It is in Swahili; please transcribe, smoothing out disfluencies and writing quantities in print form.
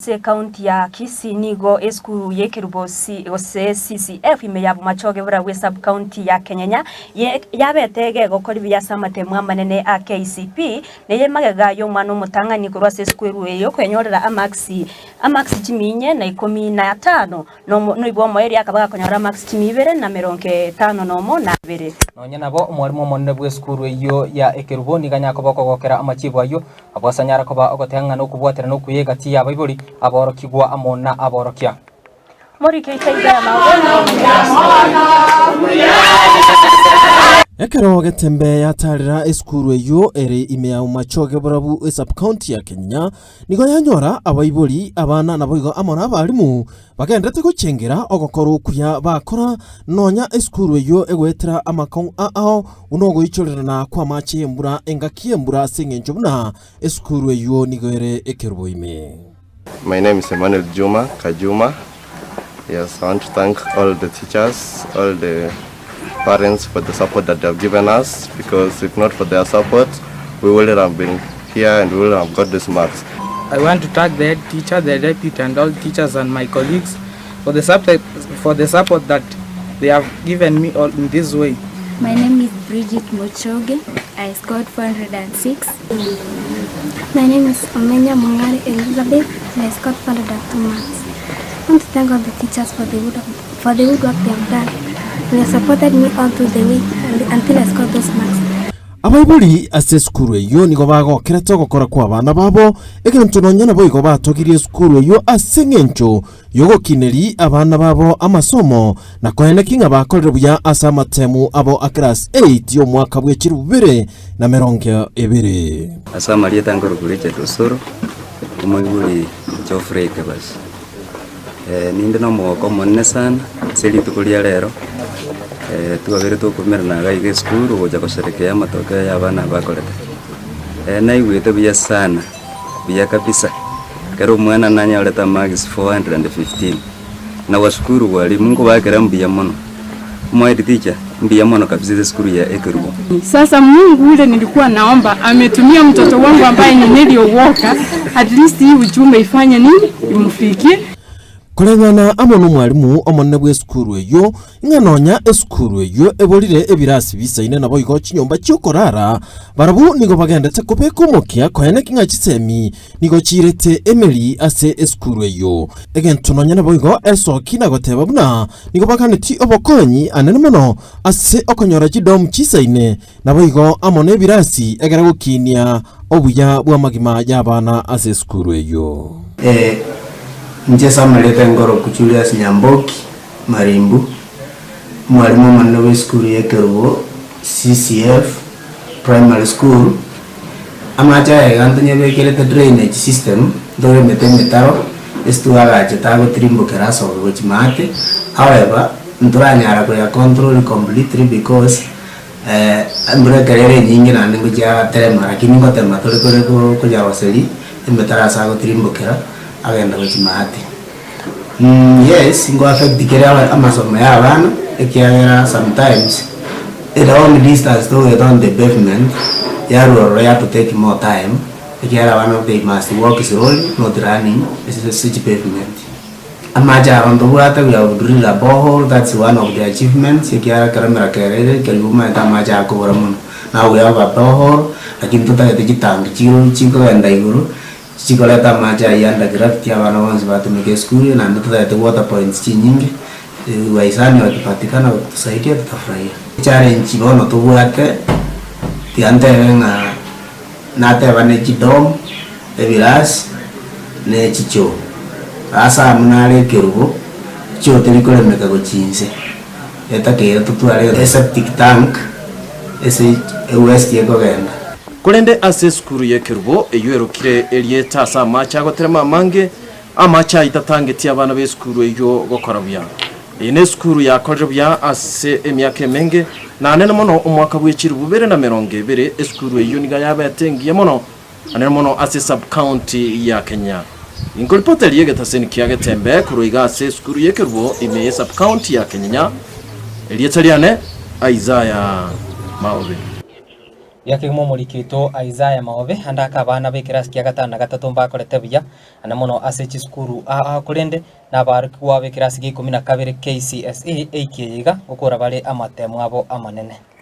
Se kaunti ya Kisii nigo esku yekerubosi ose CCF imeyabu machoge bura we sub county ya Kenyanya yabetege gukora ibiyasamate mwamanene a KCP neye magega yo mwana umutangani kurwa se square yo kwenyorera amaxi kiminye na 15 no ibo mo area akabaga konyora amaxi kimibere na 52 nonya nabo umwarimu monne bwe school yo ya ekerubo ni ganya koboko gokera amachibo ayo abasanyara koba ogotanga no kubwatera no kuyega ti abaibori aborokigwa amona aborokia muri keitaiga Ekero getembe yatarira eskuru eyo ere imea umachoge burabu sub county ya Kenya nigo yanyora abaibori abana naboigo amona abarimu bagendete gucengera ogokoro kuya bakora nonya eskuru eyo egwetera amakon aho unogo ichorana kwa machi embura engakie embura sengenjo buna eskuru eyo nigo ere ekerubo ime. My name is Emmanuel Juma Kajuma. Yes, I want to thank all the teachers, all the parents for the support that they have given us, because if not for their support, we wouldn't have been here and we wouldn't have got these marks. I want to thank the head teacher, the deputy and all teachers and my colleagues for the support that they have given me all in this way. My name is Bridget Mochoge. I scored 406. My name is Omenya Mungari Elizabeth and I scored 402 marks. I want to thank all the teachers for the good work they have done. They supported me all through the way until I scored those marks. Abaibori ase skuru eyo nigo bagokera togokora kwa abana babo ekintu nonyana boigo batogirie skuru eyo asengencho yogokineri abana babo amasomo na kwene kinga bakorera buya asamatemu abo a class 8 yo mwaka bwe kirubere na 20 asama lieta ngoro kuleche tosoro umuguri Geoffrey Kebas ninde no mwoko monne sana seli tukulia lero tuwabere tukumera na gaige skuru goja kusherekea matokeo ya bana bakorete na igwete biya sana biya kabisa kero mwana nanya oleta max 415 na washukuru walimu ngo bakera mbiya mono mwaidi teacher mbiya mono kabisa skuru ya Ekerubo. Sasa Mungu ule nilikuwa naomba ametumia mtoto wangu ambaye ni niliowoka, at least hii ujumbe ifanye nini imfikie. Kolengana amono mwarimu omonne bwe skuru eyo inganonya eskuru eyo ebolire ebirasi bisaine nabo igo chinyomba cyokorara barabu nigo bagendete kopeko mokia kwene kinga chisemi nigo chirete Emily ase eskuru eyo egento nonya nabo igo esoki nagoteba buna nigo bakaneti obokonyi anene mono ase okonyora chidom chisaine nabo igo amone ebirasi egera gukinia obuya bwa magima y'abana ase eskuru eyo Njesa maleta ngoro kuchulia Nyamboki Marimbu mwalimu manowe school ya Ekerubo CCF primary school amacha yantanye bekerete drainage system dore metemetaro estuaga chetago trimbo keraso gochimate. However nturanyara ko ya control completely because ambura karere nyingi na ngo ja terema lakini ngo terema tole ko ja waseli emetara sago trimbo kera agenda gochimate. Yes, ngo affect dikera amasomo y'abana ekiagera sometimes it only distance to it on the pavement you have to take more time ekiagera one of they must walk slowly not running. This is such pavement amaja on the water we have drilled a borehole. That's one of the achievements ekiagera karamera kerere keluma tamaja ko ramun. Now we have a borehole lakini tutatejitangi chiko enda iguru chikoleta maja yanda gravity abana wanzi batumike skuli na ndotete water points chinyingi waisani wakipatikana tusaidia tutafurahia. Challenge bono tubwate tiante nga nate bane chidom ebilas ne chicho asa munale Ekerubo cho telikole meka gochinse etakera tutwale septic tank ese west yego genda Kolende ase skuru ya Ekerubo eyo erokire elieta sa macha goterema mange amacha itatangeti abana be skuru eyo gokorabya ine skuru ya korabya ase emyaka menge na nene mono umwaka bw'ekirubere na 20 skuru eyo niga yabatengiye mono anene mono ase sub county ya Kenya inkolpoteli yegetaseni kiagetembe kuroiga ase skuru ya Ekerubo ime sub county ya Kenya elieta liane Isaiah Maobe. yakigimo murikito Isaiah Maobe andaka abana bekirasi kya gatano na gatatu mbakorete buya ana mono asechi skuru kurende na barikwa bekirasi gi 12 KCSE eikiyiga gukura bari amatemu abo amanene.